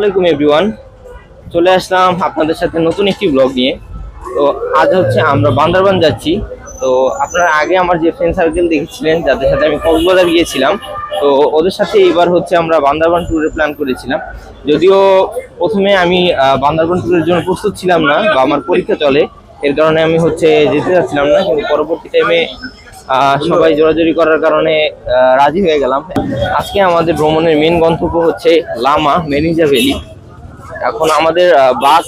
আলাইকুম এভরিওয়ান, চলে আসলাম আপনাদের সাথে নতুন একটি ব্লগ নিয়ে। তো আজ হচ্ছে আমরা বান্দরবান যাচ্ছি। তো আপনারা আগে আমার যে ফ্রেন্ড সার্কেল দেখেছিলেন, যাদের সাথে আমি কক্সবাজার গিয়েছিলাম, তো ওদের সাথে এবার হচ্ছে আমরা বান্দরবান ট্যুরের প্ল্যান করেছিলাম। যদিও প্রথমে আমি বান্দরবান ট্যুরের জন্য প্রস্তুত ছিলাম না, বা আমার পরীক্ষা চলে, এর কারণে আমি হচ্ছে যেতে চাচ্ছিলাম না, কিন্তু পরবর্তী টাইমে সবাই জোরাজোরি করার কারণে রাজি হয়ে গেলাম। আজকে আমাদের ভ্রমণের মেন গন্তব্য হচ্ছে লামা মেরিঞ্জা ভ্যালি। এখন আমাদের বাস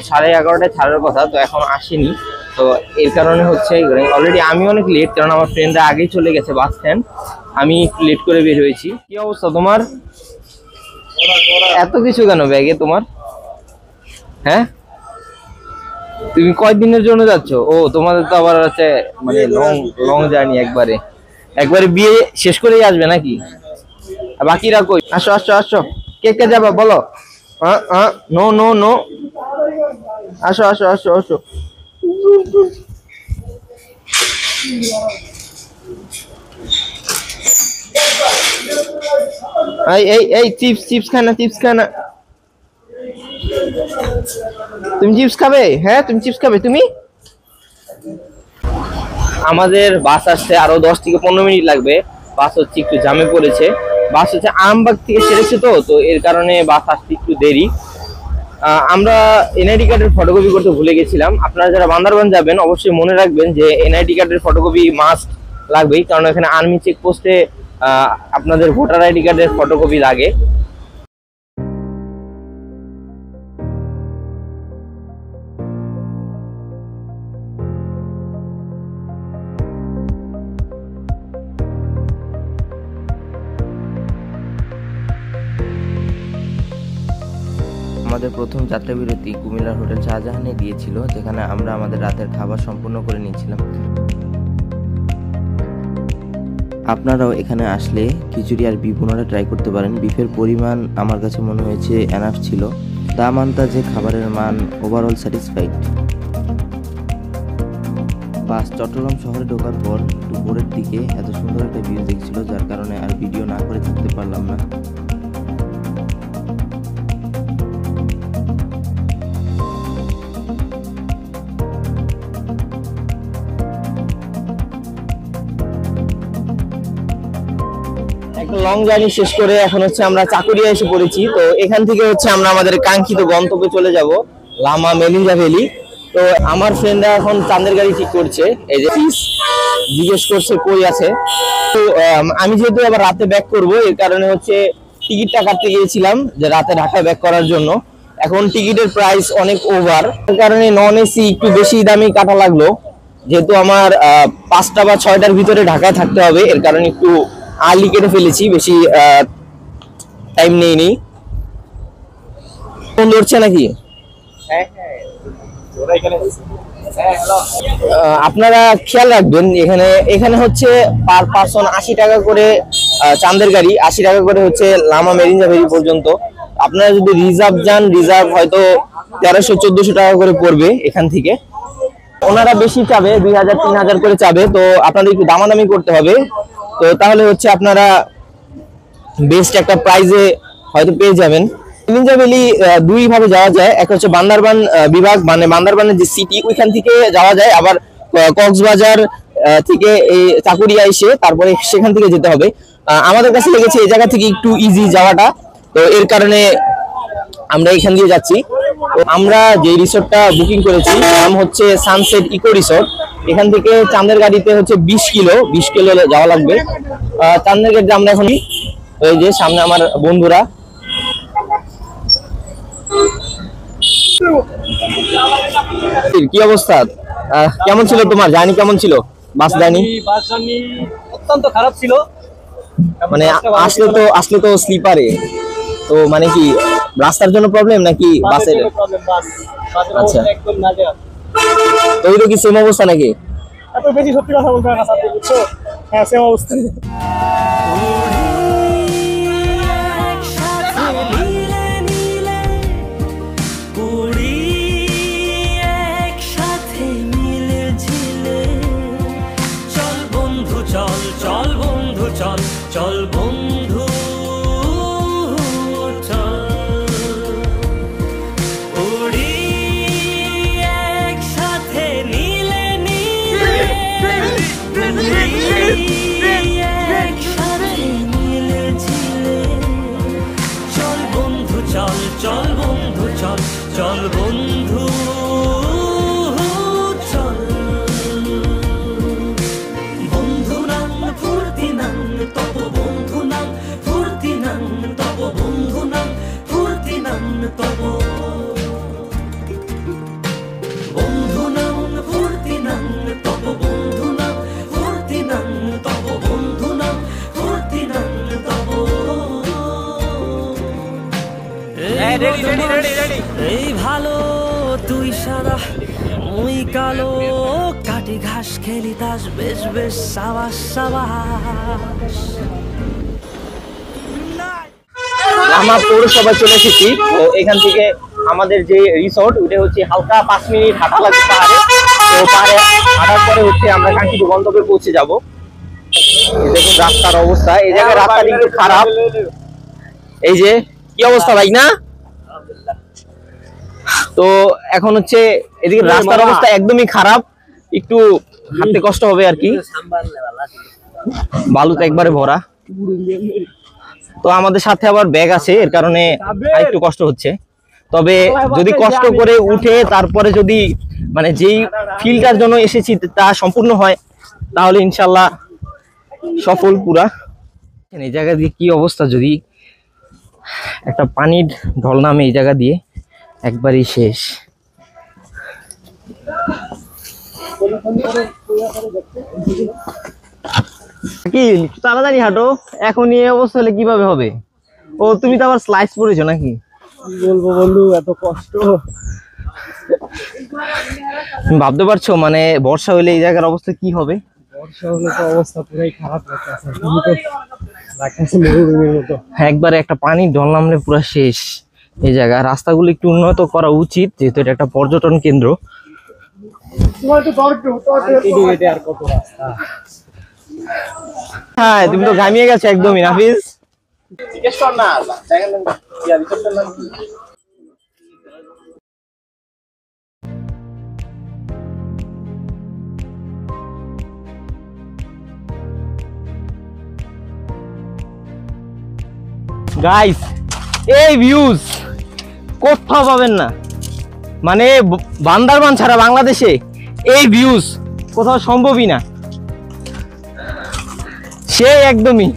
11:30টায় ছাড়ার কথা, তো এখন আসেনি। তো এর কারণে হচ্ছে অলরেডি আমি অনেক লেট, কারণ আমার ফ্রেন্ডরা আগেই চলে গেছে বাস স্ট্যান্ড, আমি একটু লেট করে বের হয়েছি। কি অবস্থা তোমার? এত কিছু কেন ব্যাগে তোমার? হ্যাঁ, তুমি কয়দিনের জন্য যাচ্ছ? ও, তোমাদের তো আবার হচ্ছে মানে লং লং জার্নি, একবারে বিয়ে শেষ করেই আসবে নাকি? বাকিরা কই? আসো আসো আসো, কে কে যাবা বলো? নো নো নো, আসো আসো আসো আসো। এই এই এই চিপস চিপস খায় না, চিপস খায় না। তুমি চিপস খাবে? হ্যাঁ, তুমি চিপস খাবে তুমি? আমাদের বাস আসতে আরো 10 থেকে 15 মিনিট লাগবে। বাস হচ্ছে একটু জামে পড়েছে। বাস হচ্ছে আরামবাগ থেকে ছেড়েছে, তো এর কারণে বাস আসতে একটু দেরি। আমরা এনআইডি কার্ডের ফটোকপি করতে ভুলে গেছিলাম। আপনারা যারা বান্দরবান যাবেন অবশ্যই মনে রাখবেন যে এনআইডি কার্ডের ফটোকপি মাস্ট লাগবেই, কারণ এখানে আর্মি চেকপোস্টে আপনাদের ভোটার আইডি কার্ডের ফটোকপি লাগে। আমাদের প্রথম যাত্রা বিরতি কুমিল্লার হোটেল শাহজাহানে দিয়েছিল, যেখানে আমরা আমাদের রাতের খাবার সম্পূর্ণ করে নিয়েছিলাম। আপনারাও এখানে আসলে খিচুড়ি আর বিফ বোনাটা ট্রাই করতে পারেন। বিফের পরিমাণ আমার কাছে মনে হয়েছে এনাফ ছিল। দাম আন্দাজে খাবারের মান ওভারঅল স্যাটিসফাইড। বাস চট্টগ্রাম শহরে ঢোকার পর দুপুরের দিকে এত সুন্দর একটা ভিউ দেখছিল, যার কারণে আর ভিডিও না করে থাকতে পারলাম না। লং জার্নি শেষ করে এখন হচ্ছে আমরা চাকুরিয়া এসে পড়েছি। তো এখান থেকে হচ্ছে আমরা আমাদের কাঙ্ক্ষিত গন্তব্যে চলে যাব, লামা মেরিঞ্জা ভ্যালি। তো আমার ফ্রেন্ডরা এখন চাঁদের গাড়ি ঠিক করছে, এই যে জিজ্ঞেস করছে কই আছে। তো আমি যেহেতু আবার রাতে ব্যাক করব, এর কারণে হচ্ছে টিকিটটা কাটতে গিয়েছিলাম যে রাতে ঢাকায় ব্যাক করার জন্য। এখন টিকিটের প্রাইস অনেক ওভার, এর কারণে নন এসি একটু বেশি দামি কাটা লাগলো। যেহেতু আমার 5টা বা 6টার ভিতরে ঢাকায় থাকতে হবে, এর কারণে একটু আর্লি কেটে ফেলেছি, বেশি টাইম নেইনি। ফোন ধরছে নাকি? আপনারা খেয়াল রাখবেন, এখানে হচ্ছে পার পারসন 80 টাকা করে চাঁদের গাড়ি, 80 টাকা করে হচ্ছে লামা মেরিঞ্জা ভ্যালি পর্যন্ত। আপনারা যদি রিজার্ভ যান, রিজার্ভ হয়তো 1300-1400 টাকা করে পড়বে এখান থেকে। ওনারা বেশি চাবে, 2000-3000 করে চাবে, তো আপনাদের একটু দামাদামি করতে হবে। তো তাহলে হচ্ছে আপনারা বেস্ট একটা প্রাইজে হয়তো পেয়ে যাবেন। মেরিঞ্জা ভ্যালি দুই ভাবে যাওয়া যায়, এক হচ্ছে বান্দরবান বিভাগ, মানে বান্দরবানের যে সিটি ওইখান থেকে যাওয়া যায়, আবার কক্সবাজার থেকে এই চাকুরিয়া এসে তারপরে সেখান থেকে যেতে হবে। আমাদের কাছে লেগেছে এই জায়গা থেকে একটু ইজি যাওয়াটা, তো এর কারণে আমরা এখান দিয়ে যাচ্ছি। তো আমরা যে রিসোর্টটা বুকিং করেছি নাম হচ্ছে সানসেট ইকো রিসোর্ট। এখান থেকে চাঁদের গাড়িতে হচ্ছে 20 কিলো যাওয়া লাগবে। চাঁদের গাড়িতে আমরা এখন এই যে সামনে আমার বন্ধুরা। কি অবস্থা? কেমন ছিল তোমার জার্নি? কেমন ছিল বাস জার্নি? অত্যন্ত খারাপ ছিল, মানে আসলে তো স্লিপারে, তো মানে কি রাস্তার জন্য প্রবলেম নাকি বাসের? আচ্ছা, তো ওইটা কি সেম অবস্থা নাকি? এত বেশি সত্যি কথা বলতে না স্যার, বুঝছো? হ্যাঁ, সেম অবস্থা। চল বন্ধু চল, চল চল বন্ধু চল বন্ধু নাং ফুর্তি নাং তব বন্ধু নাং ফুর্তি নাং তব বন্ধু নাং ফুর্তি নাং তব বন্ধু নাং ফুর্তি নাং তব বন্ধু নাং ফুর্তি নাং তব বন্ধু নাং ফুর্তি নাং তব এই ভালো তুই সাদা মুই কালো কাটি ঘাস খেলি তাস বেশ বেশ সাবাস সাবাস আমরা পৌরসভায় চলে এসেছি। তো এখান থেকে আমাদের যে রিসোর্ট ওটা হচ্ছে হালকা 5 মিনিট হাঁটা লাগবে পাহাড়ে। তো পাহাড়ে হাঁটার পরে হচ্ছে আমরা কাঙ্ক্ষিত গন্তব্যে পৌঁছে যাব। দেখুন রাস্তার অবস্থা, এই জায়গায় রাস্তা একটু খারাপ। এই যে কি অবস্থা ভাই না? তো এখন হচ্ছে এদিকে রাস্তার অবস্থা একদমই খারাপ, একটু হাঁটতে কষ্ট হবে আর কি, বালুতে একবারে ভরা। তো আমাদের সাথে আবার ব্যাগ আছে, এর কারণে একটু কষ্ট হচ্ছে। তবে যদি কষ্ট করে উঠে তারপরে যদি মানে যেই ফিলটার জন্য এসেছি তা সম্পূর্ণ হয় তাহলে ইনশাল্লাহ সফল পুরা। এই জায়গা দিয়ে কি অবস্থা, যদি একটা পানির ঢল নামে এই জায়গা দিয়ে একবারই শেষ। কি তাড়াতাড়ি হাঁটো, এখন এই অবস্থা হলে কিভাবে হবে? ও তুমি তো আবার স্লাইস পড়েছো নাকি? বলবো বন্ধু, এত কষ্ট। তুমি ভাবতে পারছো মানে বর্ষা হলে এই জায়গার অবস্থা কি হবে? বর্ষা হলে তো অবস্থা পুরাই খারাপ লাগতেছে, তুমি তো লাগতেছে মরুভূমির মতো। একবারে একটা পানির ঢল নামলে পুরো শেষ এই জায়গা। রাস্তাগুলো একটু উন্নত করা উচিত, যেহেতু এটা একটা পর্যটন কেন্দ্র। আর কত রাস্তা। হ্যাঁ তুমি তো ঘামিয়ে গেছো একদমই নাফিস। গাইস এই ভিউজ কোথাও পাবেন না, মানে বান্দরবান ছাড়া বাংলাদেশে এই ভিউজ কোথাও সম্ভবই না। সে একদমই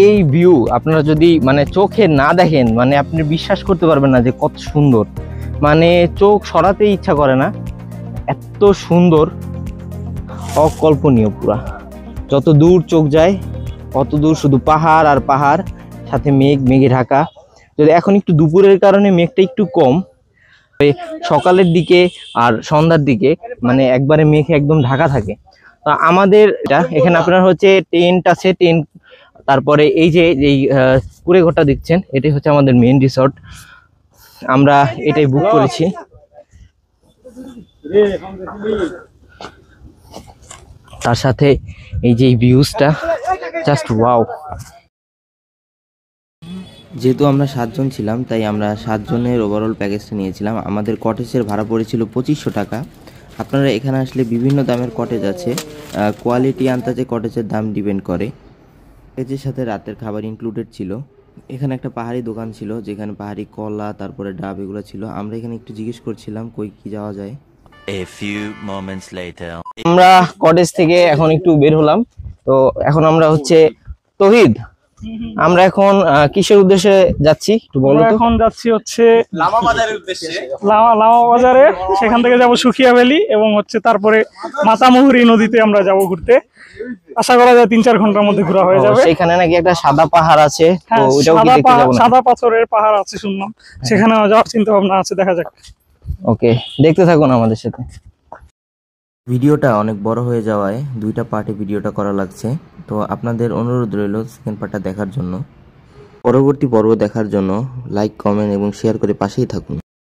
এই ভিউ আপনারা যদি মানে চোখে না দেখেন মানে আপনি বিশ্বাস করতে পারবেন না যে কত সুন্দর, মানে চোখ সরাতেই ইচ্ছা করে না, এত সুন্দর, অকল্পনীয়। পুরা যত দূর চোখ যায় অত দূর শুধু পাহাড় আর পাহাড়, সাথে মেঘ, মেঘে ঢাকা। যদি এখন একটু দুপুরের কারণে মেঘটা একটু কম, সকালের দিকে আর সন্ধ্যার দিকে মানে একবারে মেঘে একদম ঢাকা থাকে। তো আমাদের এখানে আপনার হচ্ছে টেন্ট আছে, টেন্ট, তারপরে এই যে এই কুড়ে ঘরটা দেখছেন এটাই হচ্ছে আমাদের মেইন রিসর্ট, আমরা এটাই বুক করেছি। তার সাথে এই যে ভিউজটা জাস্ট ওয়াও। যেহেতু আমরা 7 জন ছিলাম তাই আমরা 7 জনের ওভারঅল প্যাকেজটা নিয়েছিলাম। আমাদের কটেজের ভাড়া পড়েছিল 2500 টাকা। আপনারা এখানে আসলে বিভিন্ন দামের কটেজ আছে, কোয়ালিটি আন্দাজে কটেজের দাম ডিপেন্ড করে। প্যাকেজের সাথে রাতের খাবার ইনক্লুডেড ছিল। এখানে একটা পাহাড়ি দোকান ছিল যেখানে পাহাড়ি কলা তারপরে ডাব এগুলো ছিল। আমরা এখানে একটু জিজ্ঞেস করছিলাম কই কি যাওয়া যায়। A few moments later. আমরা কটেজ থেকে এখন একটু বের হলাম। তো এখন আমরা হচ্ছে তৌহিদ, আমরা এখন কিসের উদ্দেশ্যে যাচ্ছি একটু বলো তো? এখন যাচ্ছি হচ্ছে লামা বাজারের উদ্দেশ্যে। লামা বাজারে, সেখান থেকে যাব সুখিয়া ভ্যালি এবং হচ্ছে তারপরে মাতামুহুরী নদীতে আমরা যাব ঘুরতে। আশা করা যায় 3-4 ঘন্টার মধ্যে ঘোরা হয়ে যাবে। সেখানে নাকি একটা সাদা পাহাড় আছে, তো ওটাও কি দেখতে যাব না? সাদা পাথরের পাহাড় আছে শুনলাম, সেখানে যাওয়ার চিন্তা ভাবনা আছে, দেখা যাক। ওকে, দেখতে থাকুন আমাদের সাথে। ভিডিওটা অনেক বড় হয়ে যাওয়ায় 2টা পার্টে ভিডিওটা করা লাগছে, তো আপনাদের অনুরোধ রইল সেকেন্ড পার্টটা দেখার জন্য। পরবর্তী পর্ব দেখার জন্য লাইক, কমেন্ট এবং শেয়ার করে পাশেই থাকুন।